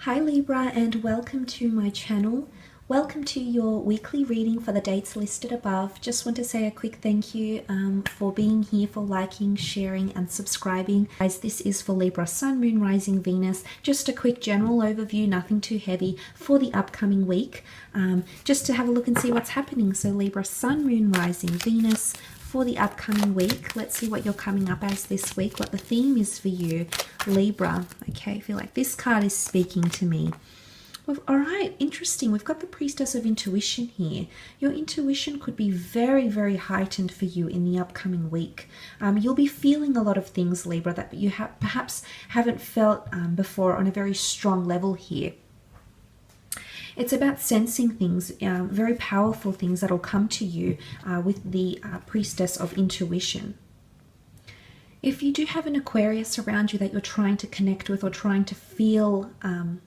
Hi Libra, and welcome to my channel. Welcome to your weekly reading for the dates listed above. Just want to say a quick thank you for being here, for liking, sharing and subscribing. Guys, this is for Libra Sun, Moon, Rising, Venus. Just a quick general overview, nothing too heavy for the upcoming week. Just to have a look and see what's happening. So Libra Sun, Moon, Rising, Venus for the upcoming week. Let's see what you're coming up as this week, what the theme is for you, Libra. Okay, I feel like this card is speaking to me. All right, interesting. We've got the Priestess of Intuition here. Your intuition could be very, very heightened for you in the upcoming week. You'll be feeling a lot of things, Libra, that you perhaps haven't felt before on a very strong level here. It's about sensing things, very powerful things that will come to you with the Priestess of Intuition. If you do have an Aquarius around you that you're trying to connect with or trying to feel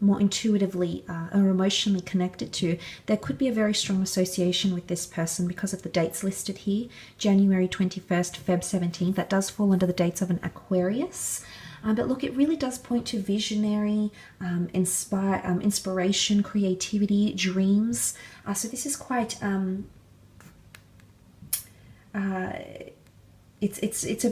more intuitively or emotionally connected to, there could be a very strong association with this person because of the dates listed here. January 21st, Feb 17th, that does fall under the dates of an Aquarius. But look, it really does point to visionary, inspiration, creativity, dreams. So this is quite... It's a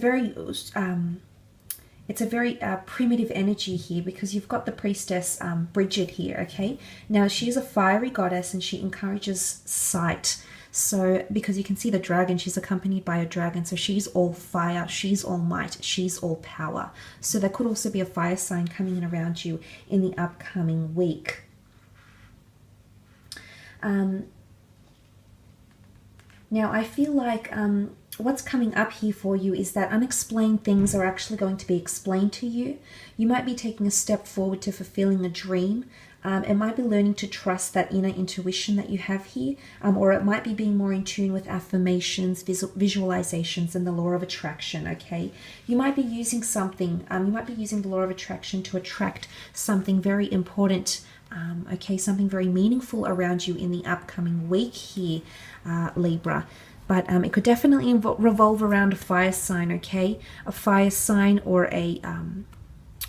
very primitive energy here because you've got the priestess Bridget here. Okay, now she is a fiery goddess and she encourages sight. So because you can see the dragon, she's accompanied by a dragon, so she's all fire, she's all might, she's all power. So there could also be a fire sign coming in around you in the upcoming week. Now I feel like what's coming up here for you is that unexplained things are actually going to be explained to you. You might be taking a step forward to fulfilling a dream. It might be learning to trust that inner intuition that you have here, or it might be being more in tune with affirmations, visualizations, and the law of attraction, okay? You might be using something, you might be using the law of attraction to attract something very important, okay, something very meaningful around you in the upcoming week here, Libra. But it could definitely revolve around a fire sign, okay? A fire sign or a...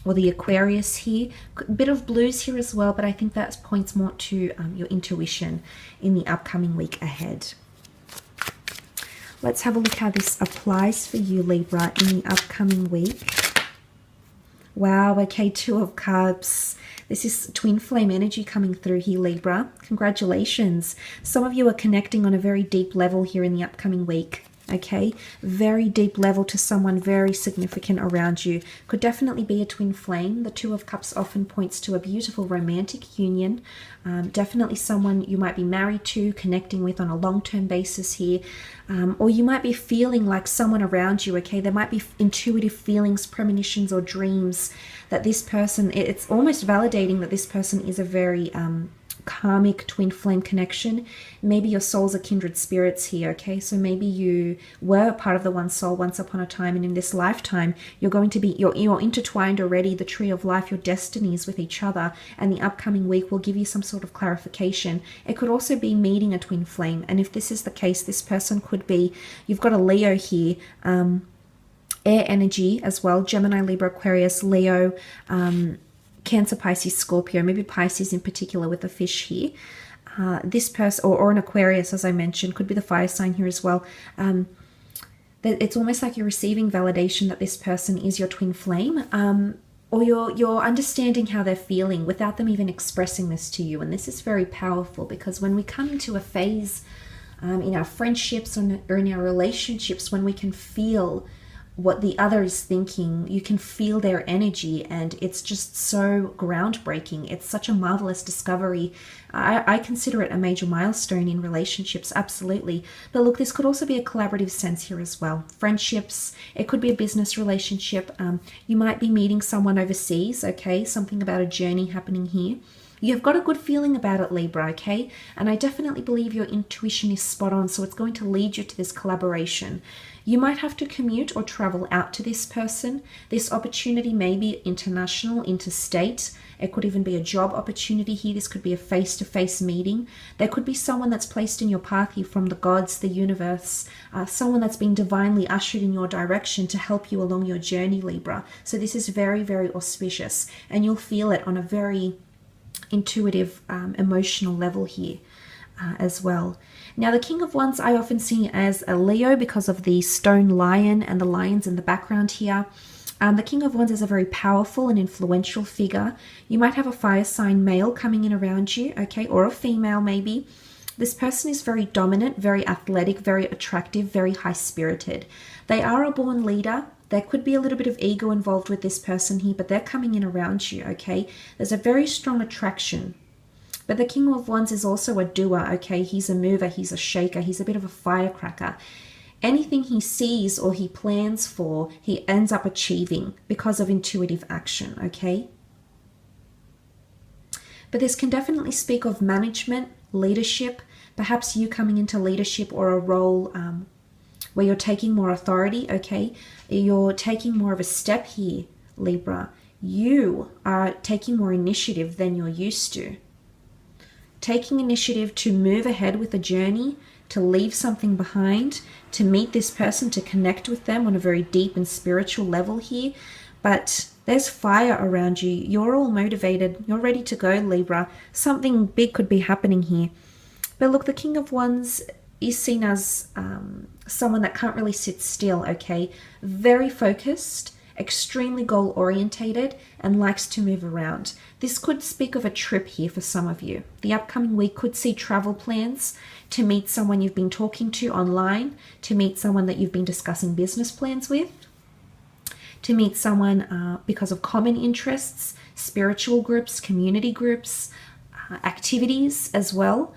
or the Aquarius here. A bit of blues here as well, but I think that points more to your intuition in the upcoming week ahead. Let's have a look how this applies for you, Libra, in the upcoming week. Wow, okay, Two of Cups. This is twin flame energy coming through here, Libra. Congratulations. Some of you are connecting on a very deep level here in the upcoming week. Okay, very deep level to someone very significant around you. Could definitely be a twin flame. The Two of Cups often points to a beautiful romantic union. Definitely someone you might be married to, connecting with on a long-term basis here. Or you might be feeling like someone around you, okay? There might be intuitive feelings, premonitions, or dreams that this person, it's almost validating that this person is a very... karmic twin flame connection. Maybe your souls are kindred spirits here, okay? So maybe you were part of the one soul once upon a time, and in this lifetime you're going to be, you're intertwined already, the tree of life, your destinies with each other, and the upcoming week will give you some sort of clarification. It could also be meeting a twin flame, and if this is the case, this person could be, you've got a Leo here, air energy as well, Gemini, Libra, Aquarius, Leo, Cancer, Pisces, Scorpio, maybe Pisces in particular with the fish here. This person, or an Aquarius, as I mentioned, could be the fire sign here as well. It's almost like you're receiving validation that this person is your twin flame, or you're understanding how they're feeling without them even expressing this to you. And this is very powerful because when we come into a phase in our friendships or in our relationships, when we can feel what the other is thinking, you can feel their energy, and it's just so groundbreaking. It's such a marvelous discovery. I consider it a major milestone in relationships, absolutely. But look, this could also be a collaborative sense here as well. Friendships, it could be a business relationship. You might be meeting someone overseas, okay? Something about a journey happening here. You've got a good feeling about it, Libra, okay? And I definitely believe your intuition is spot on, so it's going to lead you to this collaboration. You might have to commute or travel out to this person. This opportunity may be international, interstate. It could even be a job opportunity here. This could be a face-to-face meeting. There could be someone that's placed in your path here from the gods, the universe, someone that's been divinely ushered in your direction to help you along your journey, Libra. So this is very, very auspicious, and you'll feel it on a very intuitive, emotional level here as well. Now, the King of Wands I often see as a Leo because of the stone lion and the lions in the background here. The King of Wands is a very powerful and influential figure. You might have a fire sign male coming in around you, okay, or a female maybe. This person is very dominant, very athletic, very attractive, very high-spirited. They are a born leader. There could be a little bit of ego involved with this person here, but they're coming in around you, okay? There's a very strong attraction. But the King of Wands is also a doer, okay? He's a mover, he's a shaker, he's a bit of a firecracker. Anything he sees or he plans for, he ends up achieving because of intuitive action, okay? But this can definitely speak of management, leadership, perhaps you coming into leadership or a role where you're taking more authority, okay? You're taking more of a step here, Libra. You are taking more initiative than you're used to. Taking initiative to move ahead with a journey, to leave something behind, to meet this person, to connect with them on a very deep and spiritual level here. But there's fire around you. You're all motivated. You're ready to go, Libra. Something big could be happening here. But look, the King of Wands is seen as someone that can't really sit still, okay? Very focused, extremely goal-orientated, and likes to move around. This could speak of a trip here for some of you. The upcoming week could see travel plans, to meet someone you've been talking to online, to meet someone that you've been discussing business plans with, to meet someone because of common interests, spiritual groups, community groups, activities as well.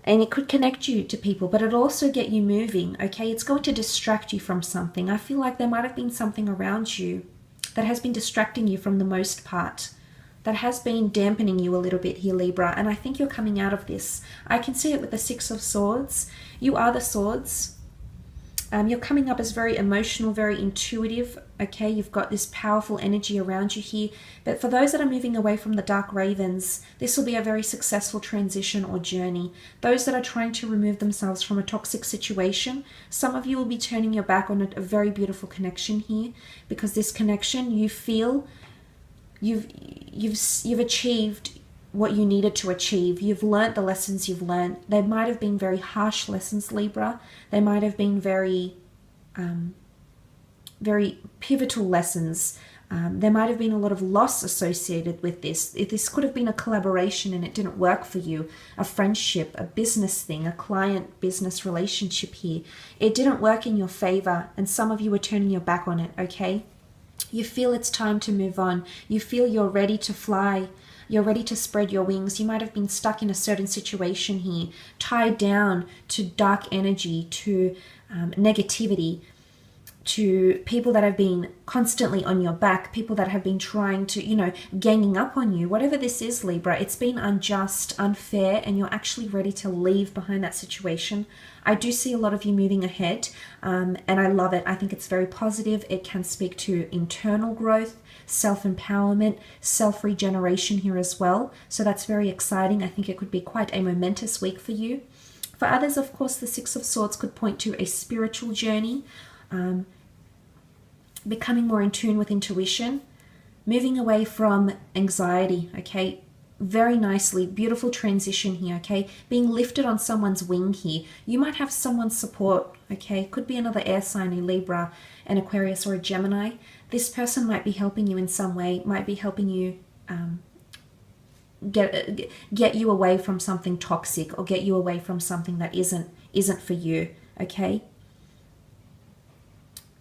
And it could connect you to people, but it'll also get you moving, okay? It's going to distract you from something. I feel like there might have been something around you that has been distracting you from the most part, that has been dampening you a little bit here, Libra. And I think you're coming out of this. I can see it with the Six of Swords. You are the swords. You're coming up as very emotional, very intuitive, okay? You've got this powerful energy around you here. But for those that are moving away from the dark ravens, this will be a very successful transition or journey. Those that are trying to remove themselves from a toxic situation, some of you will be turning your back on a very beautiful connection here, because this connection, you feel you've achieved what you needed to achieve. You've learnt the lessons you've learnt. They might have been very harsh lessons, Libra. They might have been very pivotal lessons. There might have been a lot of loss associated with this. This could have been a collaboration and it didn't work for you. A friendship, a business thing, a client-business relationship here. It didn't work in your favor, and some of you are turning your back on it, okay? You feel it's time to move on. You feel you're ready to fly. You're ready to spread your wings. You might have been stuck in a certain situation here, tied down to dark energy, to negativity, to people that have been constantly on your back, people that have been trying to, ganging up on you. Whatever this is, Libra, it's been unjust, unfair, and you're actually ready to leave behind that situation. I do see a lot of you moving ahead, and I love it. I think it's very positive. It can speak to internal growth, self-empowerment, self-regeneration here as well. So that's very exciting. I think it could be quite a momentous week for you. For others, of course, the Six of Swords could point to a spiritual journey, becoming more in tune with intuition, moving away from anxiety, okay? Very nicely, beautiful transition here, okay? Being lifted on someone's wing here. You might have someone's support, okay? Could be another air sign, a Libra, an Aquarius, or a Gemini. This person might be helping you in some way, might be helping you get you away from something toxic, or get you away from something that isn't for you, okay?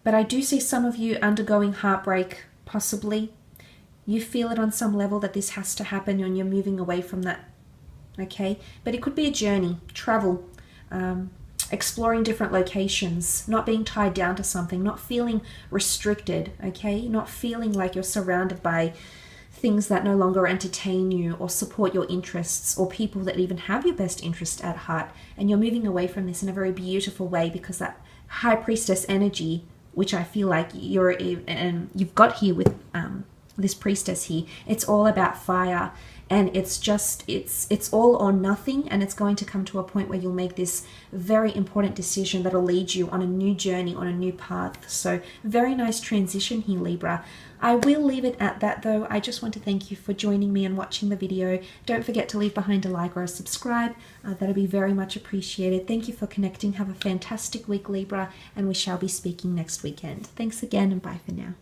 But I do see some of you undergoing heartbreak, possibly. You feel it on some level that this has to happen and you're moving away from that, okay? But it could be a journey, travel, exploring different locations, not being tied down to something, not feeling restricted, okay? Not feeling like you're surrounded by things that no longer entertain you or support your interests, or people that even have your best interest at heart. And you're moving away from this in a very beautiful way, because that High Priestess energy, which I feel like you've got here with this priestess here, it's all about fire. And it's just, it's all or nothing, and it's going to come to a point where you'll make this very important decision that'll lead you on a new journey, on a new path. So very nice transition here, Libra. I will leave it at that though. I just want to thank you for joining me and watching the video. Don't forget to leave behind a like or a subscribe. That'll be very much appreciated. Thank you for connecting. Have a fantastic week, Libra, and we shall be speaking next weekend. Thanks again, and bye for now.